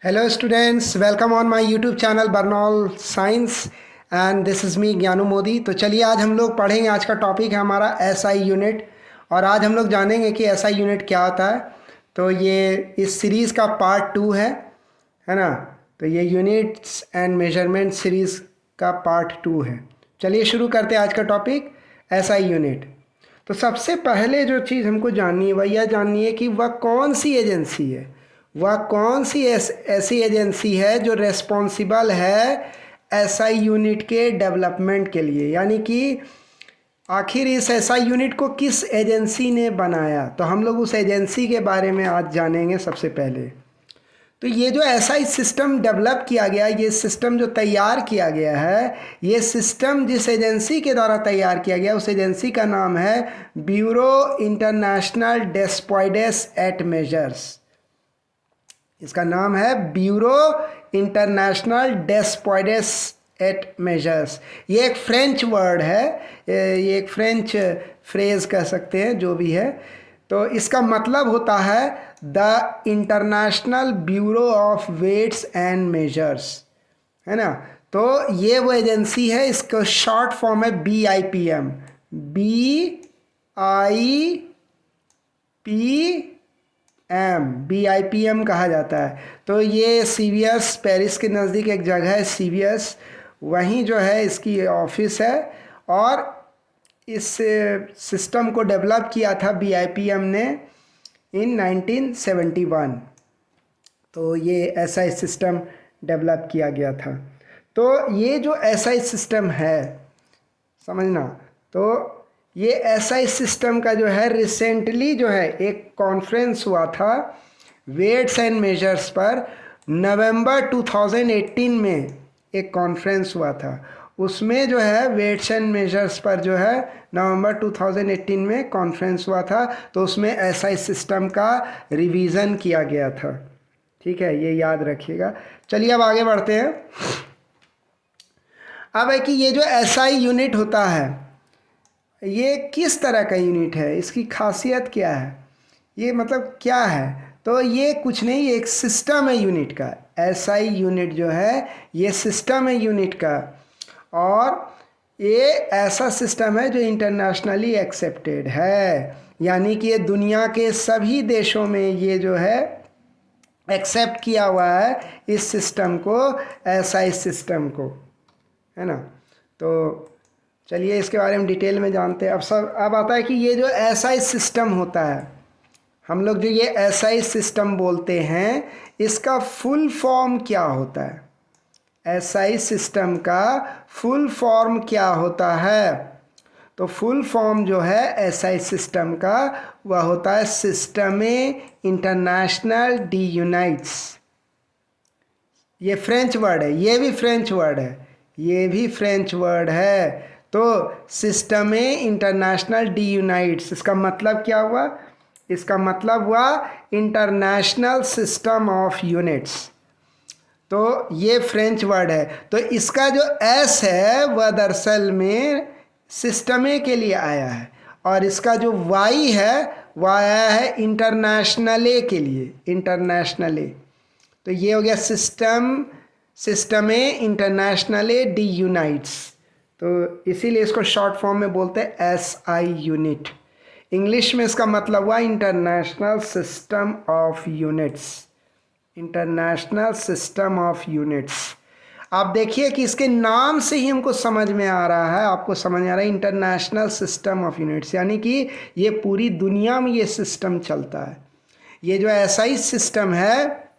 Hello students, welcome on my YouTube channel Barnaul Science and this is me ज्ञानू मोदी। तो चलिए आज हम लोग पढ़ेंगे। आज का टॉपिक है हमारा एसआई यूनिट और आज हम लोग जानेंगे कि एसआई यूनिट क्या होता है। तो ये इस सीरीज़ का पार्ट 2 है ना। तो ये यूनिट्स एंड मेजरमेंट सीरीज़ का पार्ट 2 है। चलिए शुरू करते हैं आज का टॉपिक एसआई यूनिट। तो सबसे पहले जो चीज़ हमको जाननी है वह यह जाननी है कि वह कौन सी एजेंसी है, वह कौन सी ऐसी एजेंसी है जो रेस्पॉन्सिबल है एसआई यूनिट के डेवलपमेंट के लिए, यानी कि आखिर इस एसआई यूनिट को किस एजेंसी ने बनाया। तो हम लोग उस एजेंसी के बारे में आज जानेंगे। सबसे पहले तो ये जो एसआई सिस्टम डेवलप किया गया, ये सिस्टम जो तैयार किया गया है, ये सिस्टम जिस एजेंसी के द्वारा तैयार किया गया उस एजेंसी का नाम है ब्यूरो इंटरनेशनल डेस्पॉइडेस एट मेजर्स। इसका नाम है ब्यूरो इंटरनेशनल डेस्पॉइडेस एट मेजर्स। ये एक फ्रेंच वर्ड है, ये एक फ्रेंच फ्रेज कह सकते हैं, जो भी है। तो इसका मतलब होता है the international bureau of weights and measures, है ना। तो ये वो एजेंसी है, इसका शॉर्ट फॉर्म है BIPM, BIPM कहा जाता है। तो ये CVS पेरिस के नज़दीक एक जगह है CVS, वहीं जो है इसकी ऑफिस है। और इस सिस्टम को डेवलप किया था BIPM ने इन 1971। तो ये एसआई सिस्टम डेवलप किया गया था। तो ये जो एसआई सिस्टम है, समझना, तो ये एसआई सिस्टम का जो है रिसेंटली जो है एक कॉन्फ्रेंस हुआ था वेट्स एंड मेजर्स पर। नवंबर 2018 में एक कॉन्फ्रेंस हुआ था, उसमें जो है वेट्स एंड मेजर्स पर जो है नवंबर 2018 में कॉन्फ्रेंस हुआ था। तो उसमें एसआई सिस्टम का रिवीजन किया गया था। ठीक है, ये याद रखिएगा। चलिए अब आगे बढ़ते हैं। अब है कि ये जो एसआई यूनिट होता है ये किस तरह का यूनिट है, इसकी खासियत क्या है, ये मतलब क्या है। तो ये कुछ नहीं, एक सिस्टम है यूनिट का। एसआई यूनिट जो है ये सिस्टम है यूनिट का, और ये ऐसा सिस्टम है जो इंटरनेशनली एक्सेप्टेड है, यानी कि ये दुनिया के सभी देशों में ये जो है एक्सेप्ट किया हुआ है इस सिस्टम को, एसआई सिस्टम को, है ना। तो चलिए इसके बारे में डिटेल में जानते हैं। अब आता है कि ये जो एसआई सिस्टम होता है, हम लोग जो ये एसआई सिस्टम बोलते हैं, इसका फुल फॉर्म क्या होता है। एसआई सिस्टम का फुल फॉर्म क्या होता है। तो फुल फॉर्म जो है एसआई सिस्टम का वह होता है सिस्टमे इंटरनेशनल डी यूनाइट्स। ये फ्रेंच वर्ड है, ये भी फ्रेंच वर्ड है, ये भी फ्रेंच वर्ड है। तो सिस्टमे इंटरनेशनल डी यूनाइट्स, इसका मतलब क्या हुआ, इसका मतलब हुआ इंटरनेशनल सिस्टम ऑफ यूनिट्स। तो ये फ्रेंच वर्ड है। तो इसका जो एस है वह दरअसल में सिस्टमे के लिए आया है, और इसका जो वाई है वह आया है इंटरनेशनले के लिए, इंटरनेशनले। तो ये हो गया सिस्टमे इंटरनेशनले डी यूनाइट्स। तो इसीलिए इसको शॉर्ट फॉर्म में बोलते हैं एसआई यूनिट। इंग्लिश में इसका मतलब हुआ international system of units, international system of units. आप देखिए कि इसके नाम से ही हमको समझ में आ रहा है, आपको समझ में आ रहा है इंटरनेशनल सिस्टम ऑफ यूनिट्स, यानी कि ये पूरी दुनिया में ये सिस्टम चलता है। ये जो एसआई सिस्टम है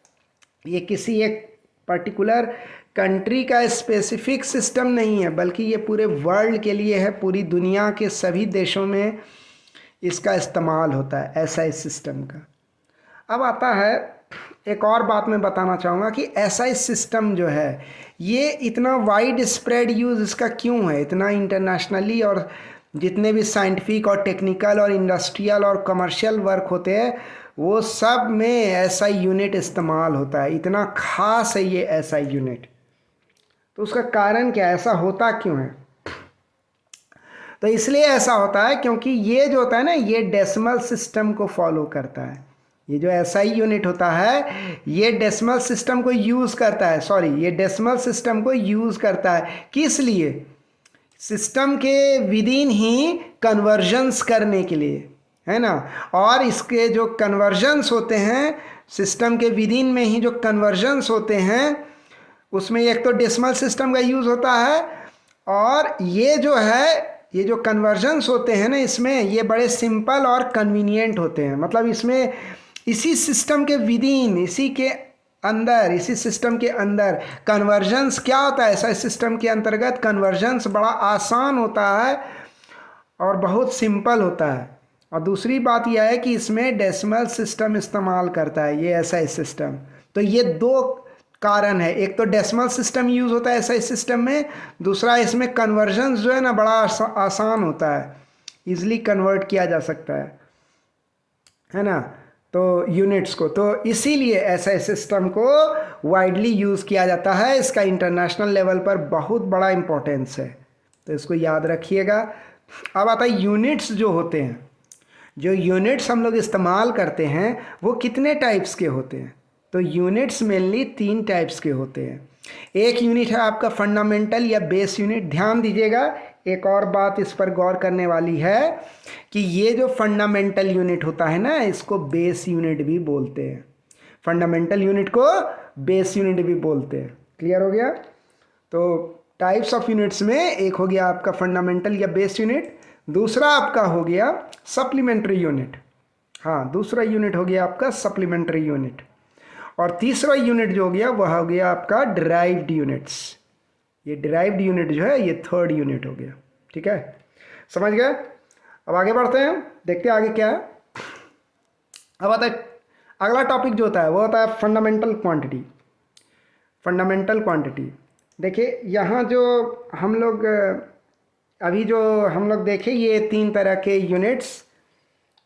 ये किसी एक पर्टिकुलर कंट्री का स्पेसिफिक सिस्टम नहीं है, बल्कि ये पूरे वर्ल्ड के लिए है, पूरी दुनिया के सभी देशों में इसका इस्तेमाल होता है एसआई सिस्टम का। अब आता है एक और बात मैं बताना चाहूँगा कि एसआई सिस्टम जो है ये इतना वाइड स्प्रेड यूज़ इसका क्यों है, इतना इंटरनेशनली, और जितने भी साइंटिफिक और टेक्निकल और इंडस्ट्रियल और कमर्शियल वर्क होते हैं वो सब में एसआई यूनिट इस्तेमाल होता है। इतना खास है ये एसआई यूनिट। तो उसका कारण क्या है, ऐसा होता क्यों है। तो इसलिए ऐसा होता है क्योंकि ये जो होता है ना, ये डेसिमल सिस्टम को फॉलो करता है। ये जो एसआई यूनिट होता है ये डेसिमल सिस्टम को यूज़ करता है, सॉरी ये डेसिमल सिस्टम को यूज़ करता है किस लिए? सिस्टम के विदिन ही कन्वर्जन्स करने के लिए, है ना। और इसके जो कन्वर्जन्स होते हैं सिस्टम के विदिन में ही जो कन्वर्जन्स होते हैं उसमें एक तो डेसिमल सिस्टम का यूज़ होता है, और ये जो है ये जो कन्वर्जन्स होते हैं ना इसमें ये बड़े सिंपल और कन्वीनियंट होते हैं। मतलब इसमें इसी सिस्टम के विदिन, इसी के अंदर, इसी सिस्टम के अंदर कन्वर्जन्स क्या होता है, ऐसा सिस्टम के अंतर्गत कन्वर्जन्स बड़ा आसान होता है और बहुत सिंपल होता है। और दूसरी बात यह है कि इसमें डेसिमल सिस्टम इस्तेमाल करता है ये एसआई सिस्टम। तो ये दो कारण है, एक तो डेसिमल सिस्टम यूज़ होता है एसआई सिस्टम में, दूसरा इसमें कन्वर्जन्स जो है ना बड़ा आसान होता है, इजीली कन्वर्ट किया जा सकता है ना, तो यूनिट्स को। तो इसीलिए एसआई सिस्टम को वाइडली यूज़ किया जाता है, इसका इंटरनेशनल लेवल पर बहुत बड़ा इम्पोर्टेंस है, तो इसको याद रखिएगा। अब आता है यूनिट्स जो होते हैं, जो यूनिट्स हम लोग इस्तेमाल करते हैं वो कितने टाइप्स के होते हैं? तो यूनिट्स मेनली 3 टाइप्स के होते हैं। एक यूनिट है आपका फंडामेंटल या बेस यूनिट। ध्यान दीजिएगा, एक और बात इस पर गौर करने वाली है कि ये जो फंडामेंटल यूनिट होता है ना इसको बेस यूनिट भी बोलते हैं। फंडामेंटल यूनिट को बेस यूनिट भी बोलते हैं। क्लियर हो गया? तो टाइप्स ऑफ यूनिट्स में एक हो गया आपका फंडामेंटल या बेस यूनिट, दूसरा आपका हो गया सप्लीमेंट्री यूनिट। हाँ, दूसरा यूनिट हो गया आपका सप्लीमेंट्री यूनिट, और तीसरा यूनिट जो हो गया वह हो गया आपका डिराइव्ड यूनिट्स। ये डिराइव्ड यूनिट जो है ये थर्ड यूनिट हो गया। ठीक है, समझ गए? अब आगे बढ़ते हैं, देखते हैं आगे क्या है। अब आता है अगला टॉपिक जो होता है वो होता है फंडामेंटल क्वांटिटी। फंडामेंटल क्वांटिटी देखिए, यहाँ जो हम लोग अभी जो हम लोग देखे ये 3 तरह के यूनिट्स,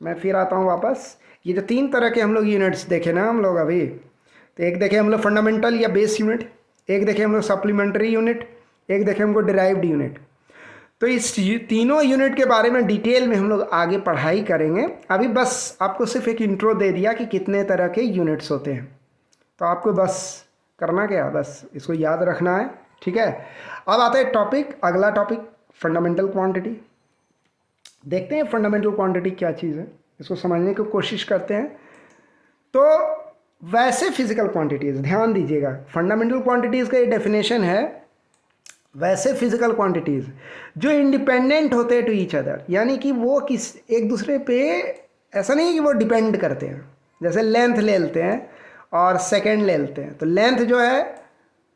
मैं फिर आता हूँ वापस। ये जो 3 तरह के हम लोग यूनिट्स देखे ना हम लोग अभी, तो एक देखे हम लोग फंडामेंटल या बेस यूनिट, एक देखे हम लोग सप्लीमेंट्री यूनिट, एक देखे हमको डिराइव्ड यूनिट। तो इस तीनों यूनिट के बारे में डिटेल में हम लोग आगे पढ़ाई करेंगे। अभी बस आपको सिर्फ एक इंट्रो दे दिया कि कितने तरह के यूनिट्स होते हैं, तो आपको बस करना क्या, बस इसको याद रखना है। ठीक है, अब आता है टॉपिक, अगला टॉपिक फंडामेंटल क्वांटिटी। देखते हैं फंडामेंटल क्वांटिटी क्या चीज़ है, इसको समझने की कोशिश करते हैं। तो वैसे फिजिकल क्वांटिटीज़, ध्यान दीजिएगा, फंडामेंटल क्वांटिटीज़ का ये डेफिनेशन है, वैसे फिजिकल क्वांटिटीज़ जो इंडिपेंडेंट होते हैं टू ईच अदर, यानी कि वो किस एक दूसरे पे ऐसा नहीं है कि वो डिपेंड करते हैं। जैसे लेंथ ले लेते हैं और सेकंड ले लेते हैं, तो लेंथ जो है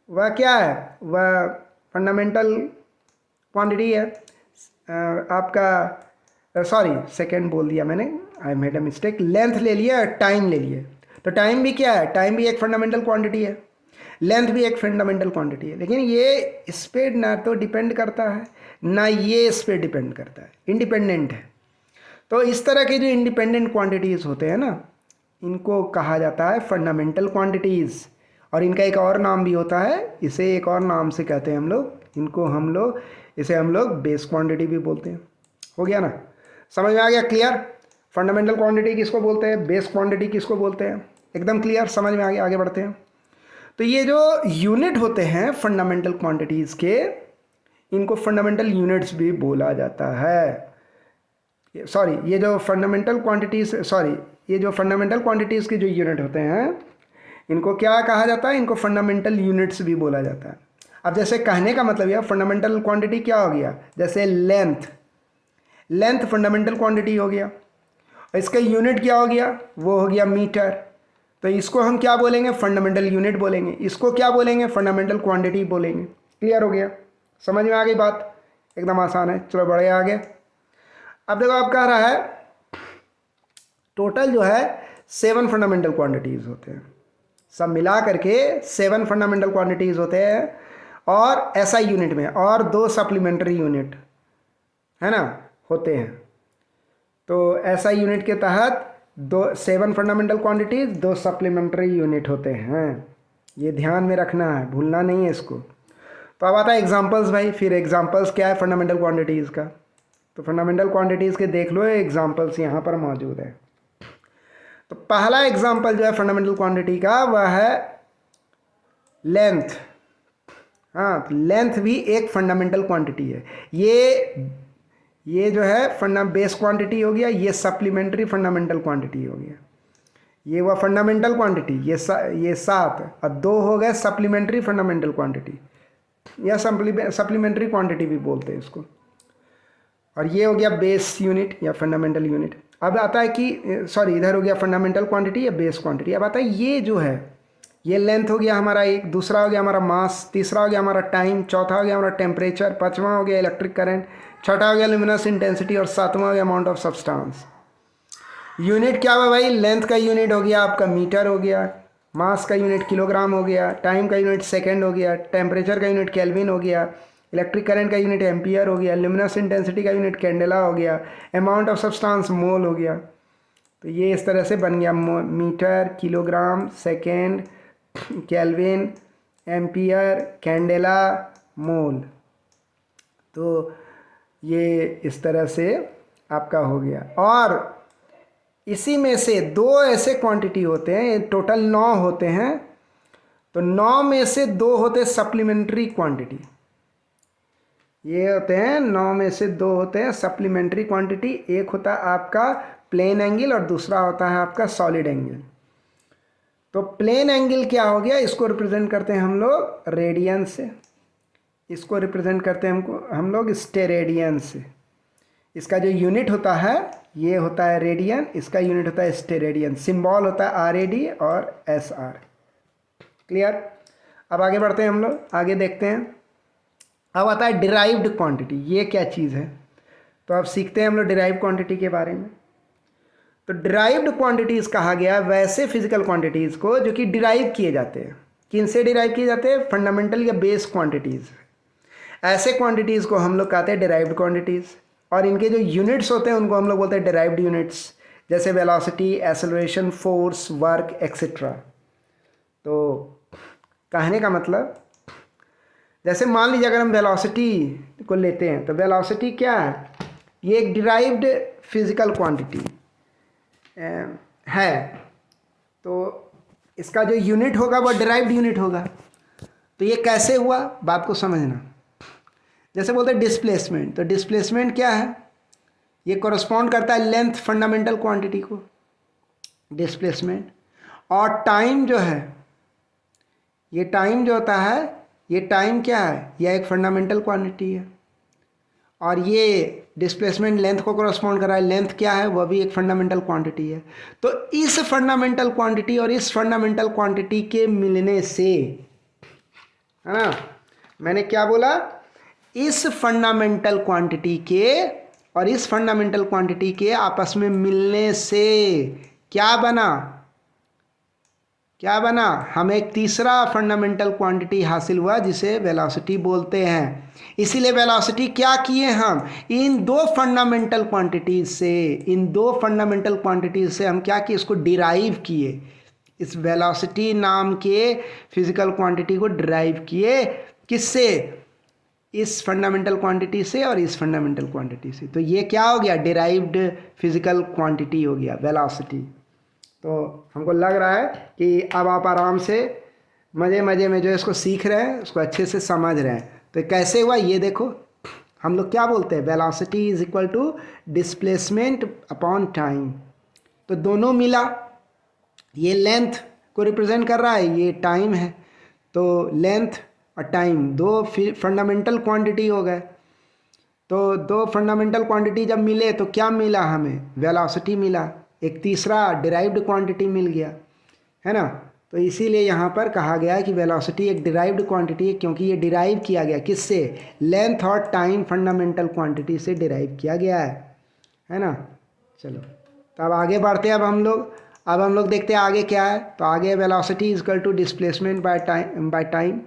वह क्या है, वह फंडामेंटल क्वांटिटी है। आपका सॉरी सेकंड बोल दिया मैंने, I made a mistake. Length ले लिया, टाइम ले लिए, तो टाइम भी क्या है, टाइम भी एक फंडामेंटल क्वांटिटी है, लेंथ भी एक फंडामेंटल क्वांटिटी है। लेकिन ये इस पर ना तो डिपेंड करता है ना ये इस पर डिपेंड करता है, इंडिपेंडेंट है। तो इस तरह के जो इंडिपेंडेंट क्वांटिटीज़ होते हैं ना इनको कहा जाता है फंडामेंटल क्वांटिटीज़। और इनका एक और नाम भी होता है, इसे एक और नाम से कहते हैं हम लोग, इसे हम लोग बेस क्वांटिटी भी बोलते हैं। हो गया ना, समझ में आ गया? क्लियर? फंडामेंटल क्वांटिटी किसको बोलते हैं, बेस क्वांटिटी किसको बोलते हैं, एकदम क्लियर, समझ में आ गया? आगे बढ़ते हैं। तो ये जो यूनिट होते हैं फंडामेंटल क्वांटिटीज़ के, इनको फंडामेंटल यूनिट्स भी बोला जाता है। सॉरी, ये जो फंडामेंटल क्वांटिटीज़ के जो यूनिट होते हैं इनको क्या कहा जाता है, इनको फंडामेंटल यूनिट्स भी बोला जाता है। अब जैसे कहने का मतलब यह फंडामेंटल क्वांटिटी क्या हो गया, जैसे लेंथ फंडामेंटल क्वांटिटी हो गया, और इसका यूनिट क्या हो गया, वो हो गया मीटर। तो इसको हम क्या बोलेंगे, फंडामेंटल यूनिट बोलेंगे। इसको क्या बोलेंगे, फंडामेंटल क्वांटिटी बोलेंगे। क्लियर हो गया? समझ में आ गई बात? एकदम आसान है। चलो बढ़े आगे। अब देखो आप कह रहा है टोटल जो है 7 फंडामेंटल क्वांटिटीज़ होते हैं, सब मिला करके 7 फंडामेंटल क्वांटिटीज़ होते हैं, और एसआई यूनिट में और 2 सप्लीमेंट्री यूनिट है ना होते हैं। तो एसआई यूनिट के तहत 7 फंडामेंटल क्वांटिटीज़, 2 सप्लीमेंट्री यूनिट होते हैं। ये ध्यान में रखना है, भूलना नहीं है इसको। तो अब आता है एग्जांपल्स भाई। फिर एग्जांपल्स क्या है फंडामेंटल क्वांटिटीज़ का, तो फंडामेंटल क्वांटिटीज़ के देख लो, एग्जांपल्स यहाँ पर मौजूद है। तो पहला एग्जांपल जो है फंडामेंटल क्वांटिटी का वह है लेंथ। हाँ, तो लेंथ भी एक फंडामेंटल क्वांटिटी है। ये जो है बेस क्वांटिटी हो गया, ये सप्लीमेंट्री फंडामेंटल क्वांटिटी हो गया। ये वह फंडामेंटल क्वांटिटी, ये 7 और 2 हो गए सप्लीमेंट्री फंडामेंटल क्वांटिटी, या सप्लीमेंट्री क्वांटिटी भी बोलते हैं इसको। और ये हो गया बेस यूनिट या फंडामेंटल यूनिट। अब आता है कि सॉरी, इधर हो गया फंडामेंटल क्वांटिटी या बेस क्वांटिटी। अब आता है ये जो है, ये लेंथ हो गया हमारा एक, दूसरा हो गया हमारा मास, तीसरा हो गया हमारा टाइम, चौथा हो गया हमारा टेम्परेचर, पांचवा हो गया इलेक्ट्रिक करंट, छठा हो गया ल्यूमिनस इंटेंसिटी और सातवां हो गया अमाउंट ऑफ सब्सटेंस। यूनिट क्या हुआ भाई? लेंथ का यूनिट हो गया आपका मीटर हो गया, मास का यूनिट किलोग्राम हो गया, टाइम का यूनिट सेकेंड हो गया, टेम्परेचर का यूनिट केल्विन हो गया, इलेक्ट्रिक करंट का यूनिट एम्पियर हो गया, ल्यूमिनस इंटेंसिटी का यूनिट कैंडेला हो गया, अमाउंट ऑफ सब्सटेंस मोल हो गया। तो ये इस तरह से बन गया metre, kilogram, second, kelvin, ampere, candela, mole. तो ये इस तरह से आपका हो गया। और इसी में से 2 ऐसे क्वांटिटी होते हैं, टोटल 9 होते हैं। तो 9 में से 2 होते हैं सप्लीमेंट्री क्वांटिटी। ये होते हैं 9 में से 2 होते हैं सप्लीमेंट्री क्वांटिटी। एक होता है आपका प्लेन एंगल और दूसरा होता है आपका सॉलिड एंगल। तो प्लेन एंगल क्या हो गया? इसको रिप्रेजेंट करते हैं हम लोग रेडियन से, इसको रिप्रेजेंट करते हैं हम लोग स्टेरेडियन से। इसका जो यूनिट होता है ये होता है रेडियन, इसका यूनिट होता है स्टेरेडियन। सिंबल होता है RAD और SR। क्लियर? अब आगे बढ़ते हैं हम लोग, आगे देखते हैं। अब आता है डिराइव्ड क्वांटिटी। ये क्या चीज़ है? तो अब सीखते हैं हम लोग डिराइव्ड क्वांटिटी के बारे में। तो डिराइव्ड क्वांटिटीज़ कहा गया वैसे फिजिकल क्वांटिटीज़ को जो कि डिराइव किए जाते हैं। किनसे डिराइव किए जाते हैं? फंडामेंटल या बेस क्वांटिटीज़। ऐसे क्वांटिटीज़ को हम लोग कहते हैं डिराइव्ड क्वांटिटीज़। और इनके जो यूनिट्स होते हैं उनको हम लोग बोलते हैं डिराइव्ड यूनिट्स, जैसे velocity, acceleration, force, work etcetera. तो कहने का मतलब, जैसे मान लीजिए अगर हम वेलोसिटी को लेते हैं तो वेलोसिटी क्या है? ये एक डिराइव्ड फिजिकल क्वांटिटी है। तो इसका जो यूनिट होगा वह डिराइव्ड यूनिट होगा। तो ये कैसे हुआ, बात को समझना। जैसे बोलते हैं डिस्प्लेसमेंट, तो डिस्प्लेसमेंट क्या है? ये कॉरस्पॉन्ड करता है लेंथ फंडामेंटल क्वांटिटी को, डिस्प्लेसमेंट। और टाइम जो है, ये टाइम जो होता है, ये टाइम क्या है? यह एक फंडामेंटल क्वांटिटी है। और ये डिस्प्लेसमेंट लेंथ को कॉरस्पॉन्ड कर रहा है, लेंथ क्या है? वह भी एक फंडामेंटल क्वांटिटी है। तो इस फंडामेंटल क्वांटिटी और इस फंडामेंटल क्वांटिटी के मिलने से, है ना, मैंने क्या बोला? इस फंडामेंटल क्वांटिटी के और इस फंडामेंटल क्वांटिटी के आपस में मिलने से क्या बना? क्या बना? हमें एक तीसरा फंडामेंटल क्वांटिटी हासिल हुआ जिसे वेलोसिटी बोलते हैं। इसीलिए वेलोसिटी क्या किए हम? इन 2 फंडामेंटल क्वांटिटीज से हम क्या किए? इसको डिराइव किए। इस वेलोसिटी नाम के फिजिकल क्वांटिटी को डिराइव किए। किससे? इस फंडामेंटल क्वांटिटी से और इस फंडामेंटल क्वांटिटी से। तो ये क्या हो गया? डिराइव्ड फिजिकल क्वांटिटी हो गया वेलोसिटी। तो हमको लग रहा है कि अब आप आराम से मज़े में जो इसको सीख रहे हैं उसको अच्छे से समझ रहे हैं। तो कैसे हुआ ये देखो, हम लोग क्या बोलते हैं? Velocity is equal to displacement upon time. तो दोनों मिला, ये लेंथ को रिप्रेजेंट कर रहा है, ये टाइम है। तो लेंथ और टाइम 2 फंडामेंटल क्वांटिटी हो गए। तो 2 फंडामेंटल क्वांटिटी जब मिले तो क्या मिला हमें? वेलोसिटी मिला। एक तीसरा डिराइव्ड क्वांटिटी मिल गया, है ना। तो इसीलिए यहाँ पर कहा गया कि वेलोसिटी एक डिराइव्ड क्वांटिटी है, क्योंकि ये डिराइव किया गया किससे? लेंथ और टाइम फंडामेंटल क्वांटिटी से डिराइव किया गया है ना। चलो तो अब आगे बढ़ते हैं। अब हम लोग देखते हैं आगे क्या है। तो आगे velocity is equal to displacement by time.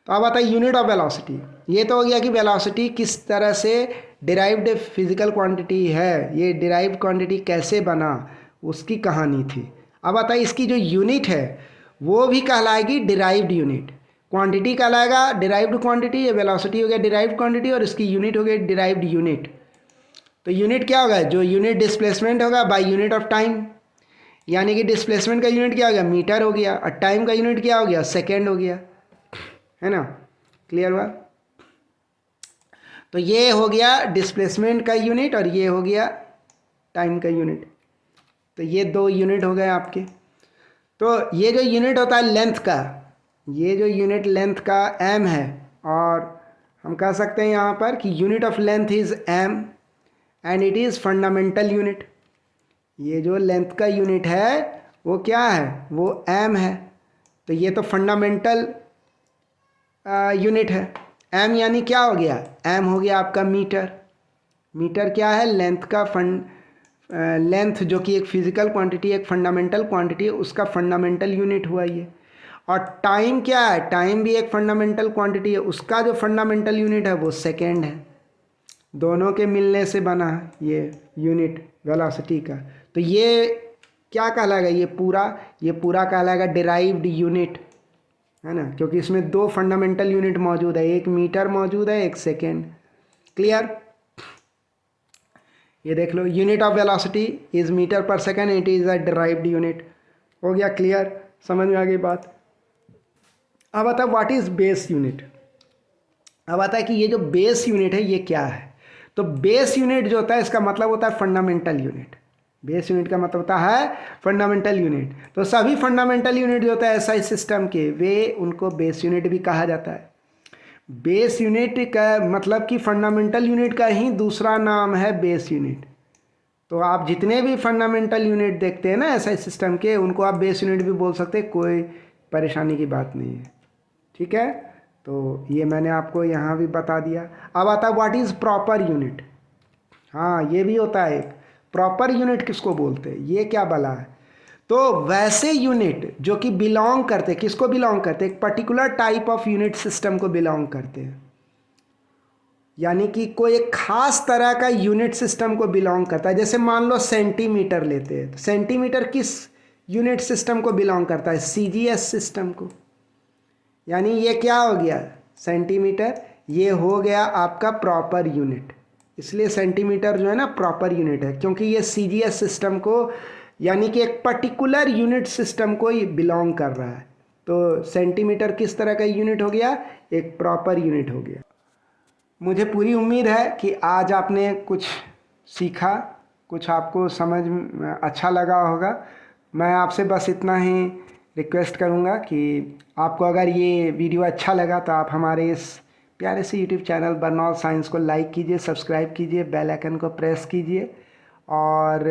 तो अब आता है यूनिट ऑफ वेलोसिटी। ये तो हो गया कि वेलोसिटी किस तरह से डिराइव्ड फिजिकल क्वांटिटी है, ये डिराइव्ड क्वांटिटी कैसे बना, उसकी कहानी थी। अब आता है इसकी जो यूनिट है वो भी कहलाएगी डिराइव्ड यूनिट। क्वांटिटी कहलाएगा डिराइव्ड क्वांटिटी, ये वेलोसिटी हो गया डिराइव्ड क्वांटिटी और इसकी यूनिट हो गई डिराइव्ड यूनिट। तो यूनिट क्या होगा? जो यूनिट डिस्प्लेसमेंट होगा बाय यूनिट ऑफ टाइम। यानी कि डिस्प्लेसमेंट का यूनिट क्या हो गया, मीटर हो गया, और टाइम का यूनिट क्या हो गया, सेकेंड हो गया, है ना। क्लियर हुआ। तो ये हो गया डिस्प्लेसमेंट का यूनिट और ये हो गया टाइम का यूनिट। तो ये दो यूनिट हो गए आपके। तो ये जो यूनिट होता है लेंथ का, ये जो यूनिट लेंथ का एम है, और हम कह सकते हैं यहाँ पर कि unit of length is M and it is fundamental unit. ये जो लेंथ का यूनिट है वो क्या है, वो एम है। तो ये तो फंडामेंटल यूनिट है। एम यानी क्या हो गया, एम हो गया आपका मीटर। मीटर क्या है, लेंथ का लेंथ जो कि एक फिजिकल क्वांटिटी, एक फंडामेंटल क्वांटिटी है, उसका फंडामेंटल यूनिट हुआ ये। और टाइम क्या है, टाइम भी एक फंडामेंटल क्वांटिटी है, उसका जो फंडामेंटल यूनिट है वो सेकेंड है। दोनों के मिलने से बना है ये यूनिट वेलोसिटी का। तो ये क्या कहलाएगा, ये पूरा कहलाएगा डिराइव्ड यूनिट, है ना, क्योंकि इसमें दो फंडामेंटल यूनिट मौजूद है, एक मीटर मौजूद है, एक सेकेंड। क्लियर। ये देख लो, unit of velocity is metre per second, it is a derived unit. हो गया क्लियर, समझ में आ गई बात। अब आता है व्हाट इज़ बेस यूनिट। अब आता है कि ये जो बेस यूनिट है ये क्या है। तो बेस यूनिट जो होता है इसका मतलब होता है फंडामेंटल यूनिट। बेस यूनिट का मतलब होता है फंडामेंटल यूनिट। तो सभी फंडामेंटल यूनिट जो होता है एसआई सिस्टम के, वे उनको बेस यूनिट भी कहा जाता है। बेस यूनिट का मतलब कि फंडामेंटल यूनिट का ही दूसरा नाम है बेस यूनिट। तो आप जितने भी फंडामेंटल यूनिट देखते हैं ना एसआई सिस्टम के, उनको आप बेस यूनिट भी बोल सकते हैं, कोई परेशानी की बात नहीं है। ठीक है, तो ये मैंने आपको यहाँ भी बता दिया। अब आता है व्हाट इज़ प्रॉपर यूनिट। हाँ, ये भी होता है एक प्रॉपर यूनिट किसको बोलते हैं, ये क्या बला है। तो वैसे यूनिट जो कि बिलोंग करते, किसको बिलोंग करते, एक particular type of unit system को बिलोंग करते हैं। यानी कि कोई एक खास तरह का यूनिट सिस्टम को बिलोंग करता है। जैसे मान लो सेंटीमीटर लेते हैं, तो सेंटीमीटर किस यूनिट सिस्टम को बिलोंग करता है, सीजीएस सिस्टम को। यानी ये क्या हो गया, सेंटीमीटर, ये हो गया आपका प्रॉपर यूनिट। इसलिए सेंटीमीटर जो है ना प्रॉपर यूनिट है, क्योंकि ये सीजीएस सिस्टम को, यानी कि एक पर्टिकुलर यूनिट सिस्टम को ये बिलोंग कर रहा है। तो सेंटीमीटर किस तरह का यूनिट हो गया, एक प्रॉपर यूनिट हो गया। मुझे पूरी उम्मीद है कि आज आपने कुछ सीखा, कुछ आपको समझ में अच्छा लगा होगा। मैं आपसे बस इतना ही रिक्वेस्ट करूंगा कि आपको अगर ये वीडियो अच्छा लगा तो आप हमारे इस प्यारे से यूट्यूब चैनल बरनौल साइंस को लाइक कीजिए, सब्सक्राइब कीजिए, बेल आइकन को प्रेस कीजिए, और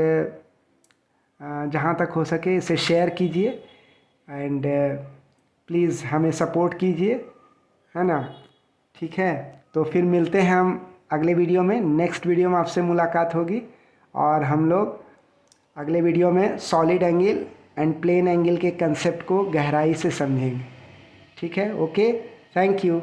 जहाँ तक हो सके इसे शेयर कीजिए, एंड प्लीज़ हमें सपोर्ट कीजिए, है ना। ठीक है, तो फिर मिलते हैं हम अगले वीडियो में। नेक्स्ट वीडियो में आपसे मुलाकात होगी और हम लोग अगले वीडियो में solid angle and plane angle के कंसेप्ट को गहराई से समझेंगे। ठीक है, ओके, थैंक यू।